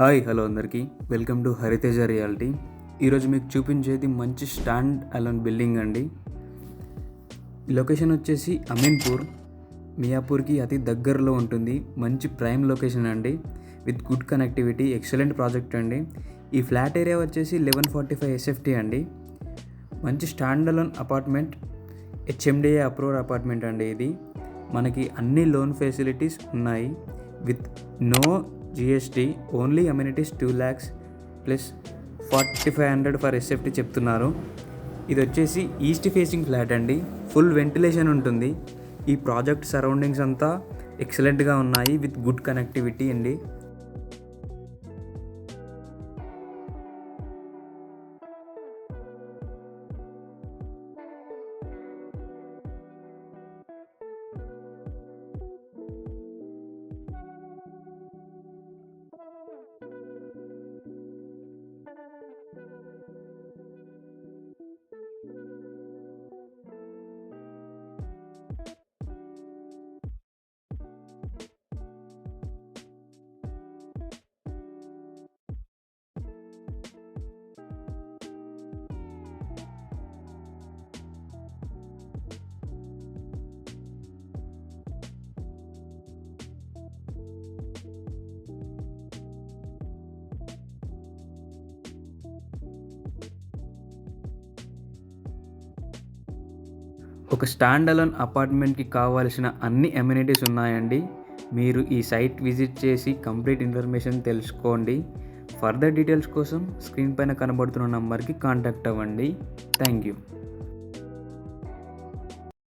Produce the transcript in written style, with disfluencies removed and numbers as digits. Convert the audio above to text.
Hi hello అందరికీ welcome to Hariteja reality. ఈరోజు మీకు చూపించేది మంచి స్టాండ్ అలోన్ బిల్డింగ్ అండి. ఈ లొకేషన్ వచ్చేసి అమీన్పూర్, మియాపూర్కి అతి దగ్గరలో ఉంటుంది. మంచి ప్రైమ్ లొకేషన్ అండి, with good connectivity, excellent project అండి. ఈ ఫ్లాట్ ఏరియా వచ్చేసి 1145 SFT అండి. మంచి stand alone apartment, HMDA approved apartment అండి. ఇది మనకి అన్ని లోన్ ఫెసిలిటీస్ ఉన్నాయి. With no GST, only amenities 2 lakhs plus 4500 for SFT చెప్తున్నారు. ఇది వచ్చేసి ఈస్ట్ ఫేసింగ్ ఫ్లాట్ అండి. ఫుల్ వెంటిలేషన్ ఉంటుంది. ఈ ప్రాజెక్ట్ సరౌండింగ్స్ అంతా ఎక్సలెంట్గా ఉన్నాయి, విత్ గుడ్ కనెక్టివిటీ అండి. ఒక స్టాండ్ అలోన్ అపార్ట్మెంట్కి కావాల్సిన అన్ని అమ్యూనిటీస్ ఉన్నాయండి. మీరు ఈ సైట్ విజిట్ చేసి కంప్లీట్ ఇన్ఫర్మేషన్ తెలుసుకోండి. ఫర్దర్ డీటెయిల్స్ కోసం స్క్రీన్ పైన కనబడుతున్న నంబర్కి కాంటాక్ట్ అవ్వండి. Thank you.